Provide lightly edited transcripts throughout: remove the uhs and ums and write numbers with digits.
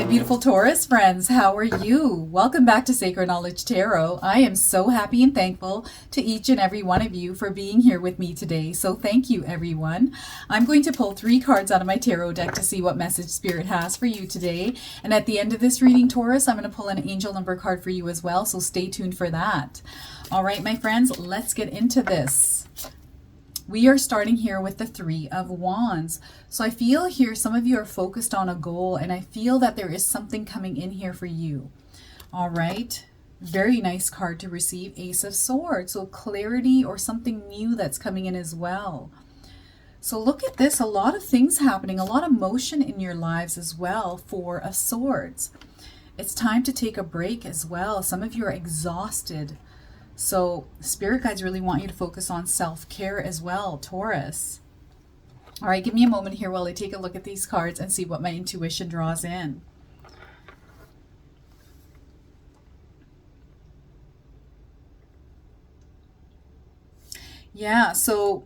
my beautiful Taurus friends. How are you? Welcome back to Sacred Knowledge Tarot. I am so happy and thankful to each and every one of you for being here with me today. So thank you, everyone. I'm going to pull 3 cards out of my tarot deck to see what message Spirit has for you today. And at the end of this reading, Taurus, I'm going to pull an angel number card for you as well. So stay tuned for that. All right, my friends, let's get into this. We are starting here with the 3 of Wands. So I feel here some of you are focused on a goal, and I feel that there is something coming in here for you. All right. Very nice card to receive, Ace of Swords. So clarity or something new that's coming in as well. So look at this. A lot of things happening, a lot of motion in your lives as well, 4 of Swords. It's time to take a break as well. Some of you are exhausted. So Spirit guides really want you to focus on self-care as well, Taurus. All right, give me a moment here while I take a look at these cards and see what my intuition draws in. Yeah, so,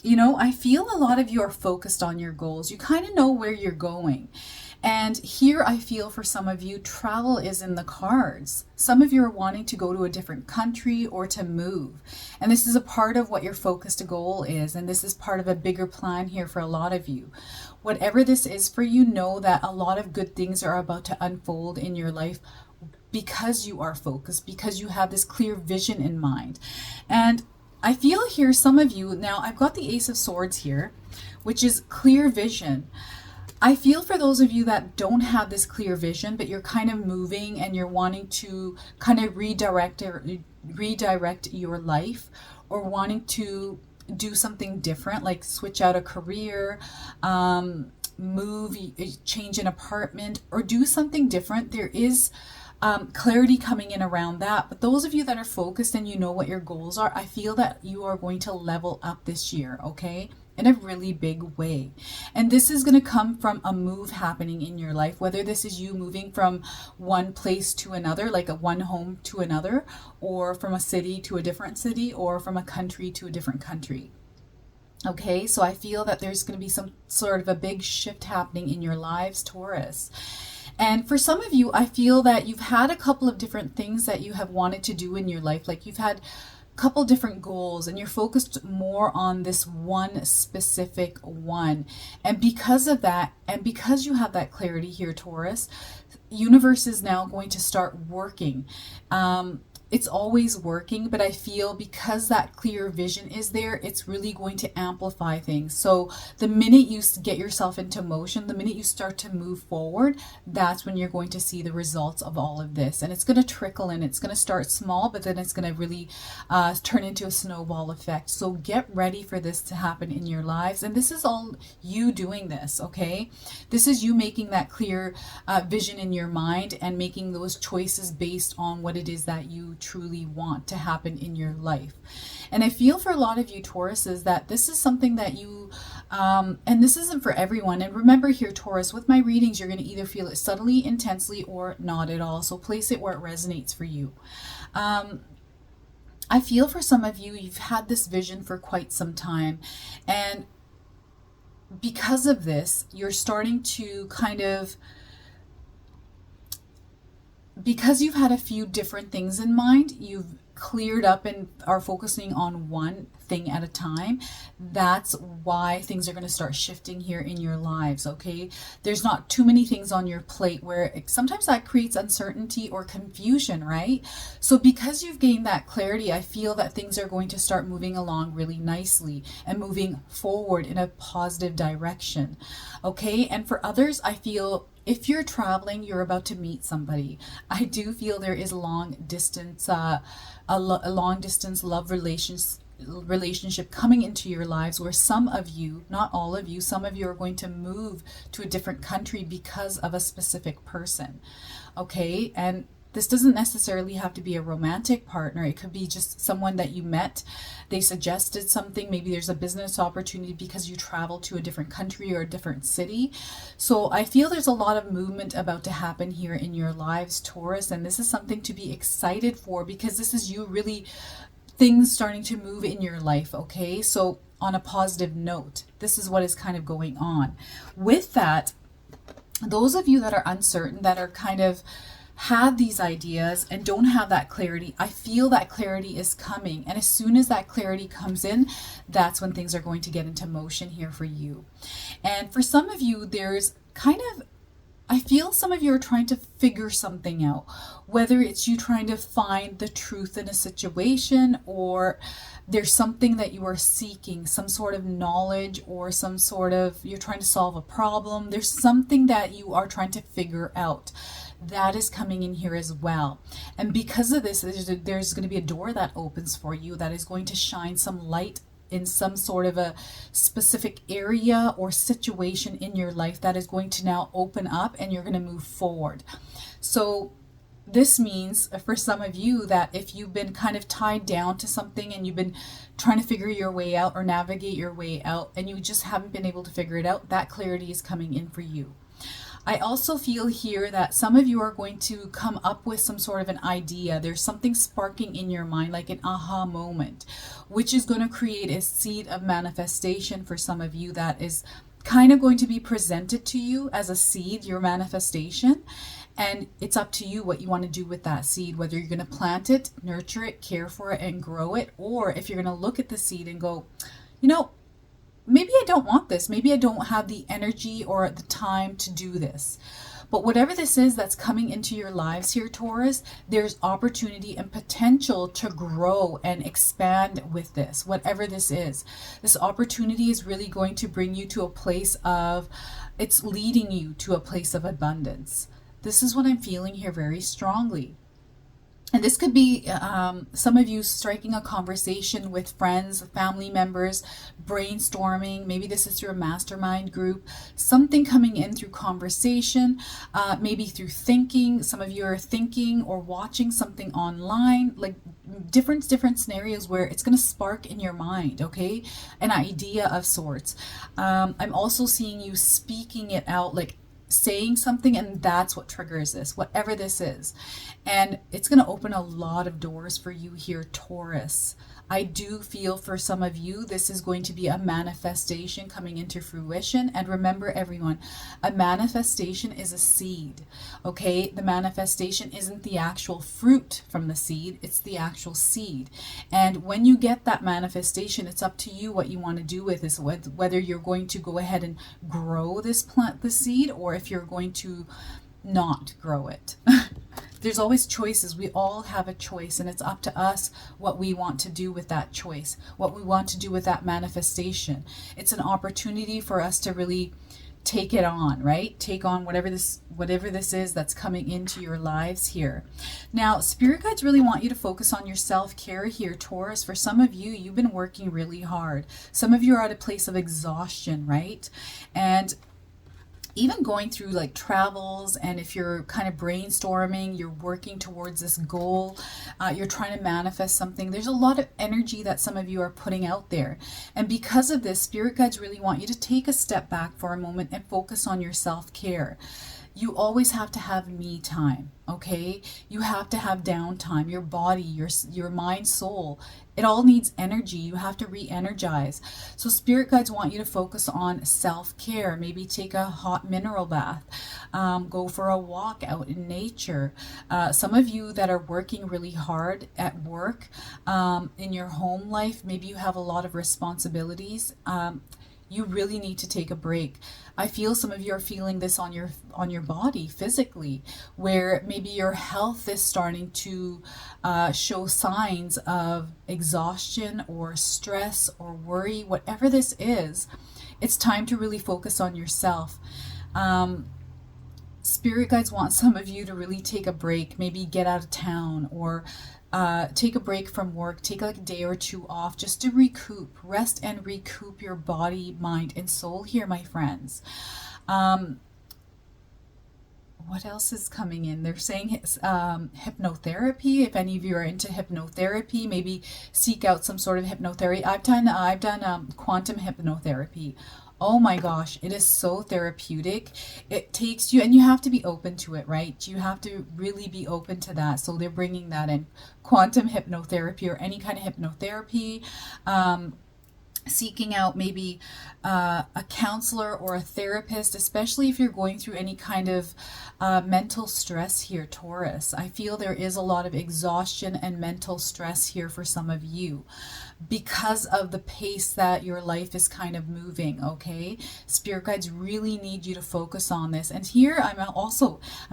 you know, I feel a lot of you are focused on your goals. You kind of know where you're going. And here I feel for some of you, travel is in the cards. Some of you are wanting to go to a different country or to move. And this is a part of what your focused goal is. And this is part of a bigger plan here for a lot of you. Whatever this is for you, know that a lot of good things are about to unfold in your life because you are focused, because you have this clear vision in mind. And I feel here some of you, now I've got the Ace of Swords here, which is clear vision. I feel for those of you that don't have this clear vision, but you're kind of moving and you're wanting to kind of redirect your life, or wanting to do something different, like switch out a career, move, change an apartment, or do something different. There is clarity coming in around that. But those of you that are focused and you know what your goals are, I feel that you are going to level up this year, okay? In a really big way. And this is going to come from a move happening in your life, whether this is you moving from one place to another, like one home to another, or from a city to a different city, or from a country to a different country. Okay, so I feel that there's going to be some sort of a big shift happening in your lives, Taurus. And for some of you, I feel that you've had a couple of different things that you have wanted to do in your life. Like you've had couple different goals and you're focused more on this one specific one. And because of that, and because you have that clarity here, Taurus, universe is now going to start working. It's always working, but I feel because that clear vision is there, it's really going to amplify things. So the minute you get yourself into motion, the minute you start to move forward, that's when you're going to see the results of all of this. And it's going to trickle in. It's going to start small, but then it's going to really turn into a snowball effect. So get ready for this to happen in your lives. And this is all you doing this, okay? This is you making that clear vision in your mind and making those choices based on what it is that you truly want to happen in your life. And I feel for a lot of you Tauruses that this is something that you and this isn't for everyone. And remember here, Taurus, with my readings, you're going to either feel it subtly, intensely, or not at all. So place it where it resonates for you. I feel for some of you, you've had this vision for quite some time, and because of this, you're starting to kind of, because you've had a few different things in mind, you've cleared up and are focusing on one thing at a time. That's why things are going to start shifting here in your lives, okay? There's not too many things on your plate where sometimes that creates uncertainty or confusion, right? So because you've gained that clarity, I feel that things are going to start moving along really nicely and moving forward in a positive direction, okay? And for others, I feel if you're traveling, you're about to meet somebody. I do feel there is a long distance love relationship coming into your lives, where some of you, not all of you, some of you are going to move to a different country because of a specific person, okay? And this doesn't necessarily have to be a romantic partner. It could be just someone that you met. They suggested something. Maybe there's a business opportunity because you travel to a different country or a different city. So I feel there's a lot of movement about to happen here in your lives, Taurus. And this is something to be excited for, because this is you really, things starting to move in your life, okay? So on a positive note, this is what is kind of going on. With that, those of you that are uncertain, that are kind of have these ideas and don't have that clarity, I feel that clarity is coming. And as soon as that clarity comes in, that's when things are going to get into motion here for you. And for some of you, there's kind of, I feel some of you are trying to figure something out, whether it's you trying to find the truth in a situation, or there's something that you are seeking, some sort of knowledge, or some sort of, you're trying to solve a problem. There's something that you are trying to figure out. That is coming in here as well. And because of this, there's going to be a door that opens for you that is going to shine some light in some sort of a specific area or situation in your life that is going to now open up, and you're going to move forward. So this means for some of you that if you've been kind of tied down to something and you've been trying to figure your way out or navigate your way out and you just haven't been able to figure it out, that clarity is coming in for you. I also feel here that some of you are going to come up with some sort of an idea. There's something sparking in your mind, like an aha moment, which is going to create a seed of manifestation for some of you that is kind of going to be presented to you as a seed, your manifestation. And it's up to you what you want to do with that seed, whether you're going to plant it, nurture it, care for it, and grow it, or if you're going to look at the seed and go, you know, maybe I don't want this. Maybe I don't have the energy or the time to do this. But whatever this is that's coming into your lives here, Taurus, there's opportunity and potential to grow and expand with this, whatever this is. This opportunity is really going to bring you to a place of, it's leading you to a place of abundance. This is what I'm feeling here very strongly. And this could be some of you striking a conversation with friends, family members, brainstorming. Maybe this is through a mastermind group. Something coming in through conversation, maybe through thinking. Some of you are thinking or watching something online, like different scenarios where it's going to spark in your mind, okay? An idea of sorts. I'm also seeing you speaking it out, like saying something, and that's what triggers this, whatever this is. And it's going to open a lot of doors for you here, Taurus. I do feel for some of you, this is going to be a manifestation coming into fruition. And remember, everyone, a manifestation is a seed, okay? The manifestation isn't the actual fruit from the seed, it's the actual seed. And when you get that manifestation, it's up to you what you want to do with this, whether you're going to go ahead and grow this plant, the seed, or if you're going to not grow it. There's always choices. We all have a choice, and it's up to us what we want to do with that choice, what we want to do with that manifestation. It's an opportunity for us to really take it on, right? Take on whatever this is that's coming into your lives here. Now, spirit guides really want you to focus on your self-care here, Taurus. For some of you, you've been working really hard. Some of you are at a place of exhaustion, right? And even going through like travels, and if you're kind of brainstorming, you're working towards this goal, you're trying to manifest something, there's a lot of energy that some of you are putting out there. And because of this, spirit guides really want you to take a step back for a moment and focus on your self-care. You always have to have me time, okay? You have to have downtime. Your body, your mind, soul, it all needs energy. You have to re-energize. So spirit guides want you to focus on self-care. Maybe take a hot mineral bath. Go for a walk out in nature. Some of you that are working really hard at work, in your home life, maybe you have a lot of responsibilities. You really need to take a break. I feel some of you are feeling this on your body physically, where maybe your health is starting to show signs of exhaustion or stress or worry. Whatever this is, it's time to really focus on yourself. Spirit guides want some of you to really take a break, maybe get out of town, or take a break from work, take like a day or two off just to recoup, rest and recoup your body, mind, and soul here, my friends. What else is coming in? They're saying hypnotherapy. If any of you are into hypnotherapy, maybe seek out some sort of hypnotherapy. I've done quantum hypnotherapy. Oh my gosh, it is so therapeutic. It takes you, and you have to be open to it, right? You have to really be open to that. So they're bringing that in. Quantum hypnotherapy or any kind of hypnotherapy. seeking out maybe a counselor or a therapist, especially if you're going through any kind of mental stress here, Taurus. I feel there is a lot of exhaustion and mental stress here for some of you because of the pace that your life is kind of moving, okay? Spirit guides really need you to focus on this. And here I'm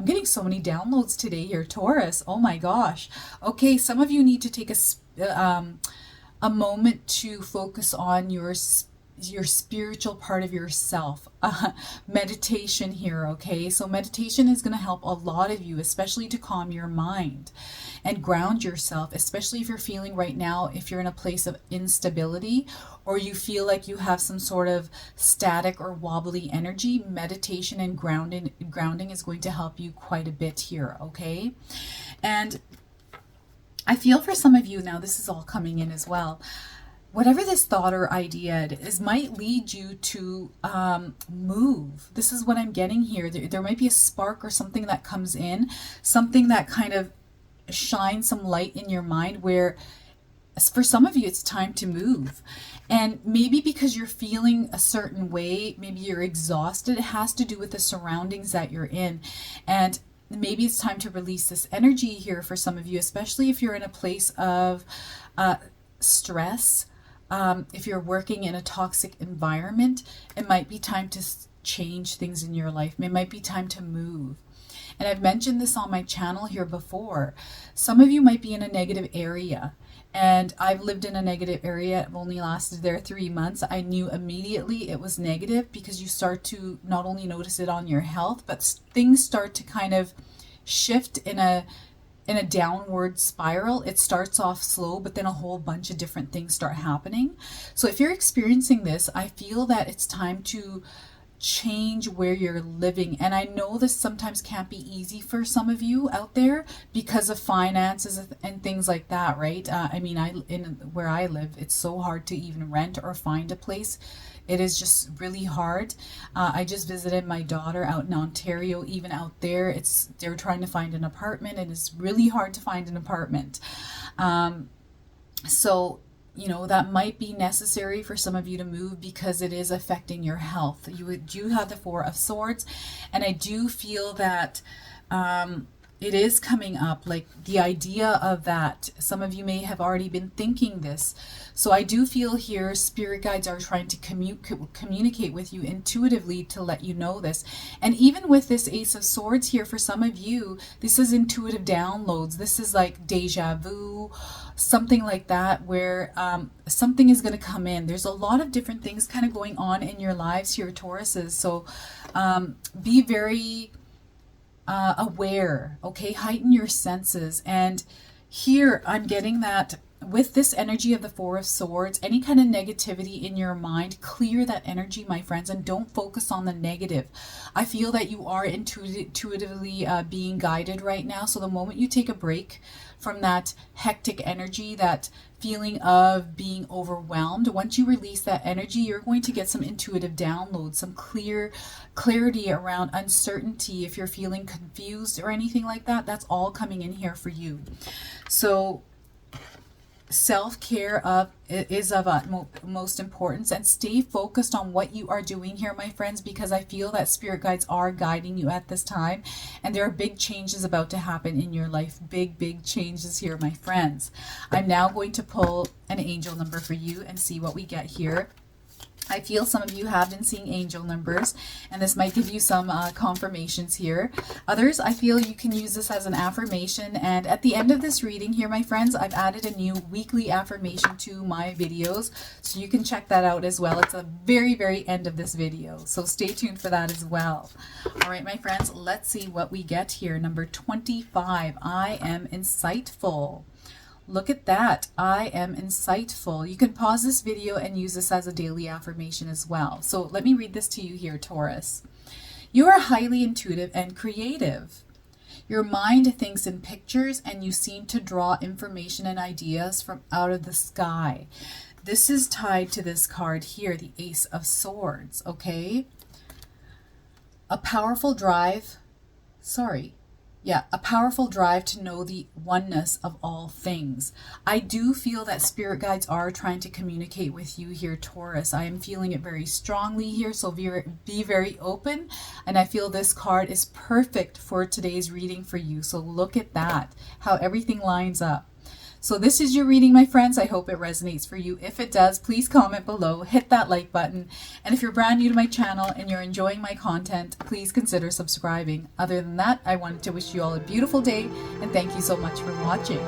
getting so many downloads today here, Taurus. Oh my gosh. Okay, some of you need to take a moment to focus on your spiritual part of yourself. Meditation here, okay? So meditation is going to help a lot of you, especially to calm your mind and ground yourself, especially if you're feeling right now, if you're in a place of instability or you feel like you have some sort of static or wobbly energy. Meditation and grounding is going to help you quite a bit here, okay? And I feel for some of you now, this is all coming in as well. Whatever this thought or idea is might lead you to move. This is what I'm getting here. There might be a spark or something that comes in, something that kind of shines some light in your mind where for some of you it's time to move. And maybe because you're feeling a certain way, maybe you're exhausted, it has to do with the surroundings that you're in. And maybe it's time to release this energy here for some of you, especially if you're in a place of stress. If you're working in a toxic environment, it might be time to change things in your life. It might be time to move. And I've mentioned this on my channel here before. Some of you might be in a negative area. And I've lived in a negative area. I've only lasted there 3 months. I knew immediately it was negative because you start to not only notice it on your health, but things start to kind of shift in a downward spiral. It starts off slow, but then a whole bunch of different things start happening. So if you're experiencing this, I feel that it's time to change where you're living. And I know this sometimes can't be easy for some of you out there because of finances and things like that, right? I mean, where I live, it's so hard to even rent or find a place. It is just really hard. I just visited my daughter out in Ontario. Even out there, they're trying to find an apartment, and it's really hard to find an apartment. So you know, that might be necessary for some of you to move because it is affecting your health. You do have the Four of Swords, and I do feel that it is coming up, like the idea of that. Some of you may have already been thinking this. So I do feel here spirit guides are trying to communicate with you intuitively to let you know this. And even with this Ace of Swords here, for some of you, this is intuitive downloads. This is like deja vu, something like that, where something is going to come in. There's a lot of different things kind of going on in your lives here, Tauruses. So be very aware, okay? Heighten your senses. And here I'm getting that with this energy of the Four of Swords, any kind of negativity in your mind, clear that energy, my friends, and don't focus on the negative. I feel that you are intuitively being guided right now. So the moment you take a break from that hectic energy, that feeling of being overwhelmed, once you release that energy, you're going to get some intuitive downloads, some clarity around uncertainty. If you're feeling confused or anything like that, that's all coming in here for you. So self-care is of utmost importance, and stay focused on what you are doing here, my friends, because I feel that spirit guides are guiding you at this time, and there are big changes about to happen in your life. Big changes here, my friends. I'm now going to pull an angel number for you and see what we get here. I feel some of you have been seeing angel numbers, and this might give you some confirmations here. Others, I feel you can use this as an affirmation. And at the end of this reading here, my friends, I've added a new weekly affirmation to my videos, so you can check that out as well. It's the very end of this video, so stay tuned for that as well. All right, my friends, let's see what we get here. Number 25, I am insightful. Look at that. I am insightful. You can pause this video and use this as a daily affirmation as well. So let me read this to you here, Taurus. You are highly intuitive and creative. Your mind thinks in pictures, and you seem to draw information and ideas from out of the sky. This is tied to this card here, the Ace of Swords, okay? A powerful drive. Sorry. Yeah, a powerful drive to know the oneness of all things. I do feel that spirit guides are trying to communicate with you here, Taurus. I am feeling it very strongly here, so be very open. And I feel this card is perfect for today's reading for you. So look at that, how everything lines up. So this is your reading, my friends. I hope it resonates for you. If it does, please comment below, hit that like button. And if you're brand new to my channel and you're enjoying my content, please consider subscribing. Other than that, I wanted to wish you all a beautiful day and thank you so much for watching.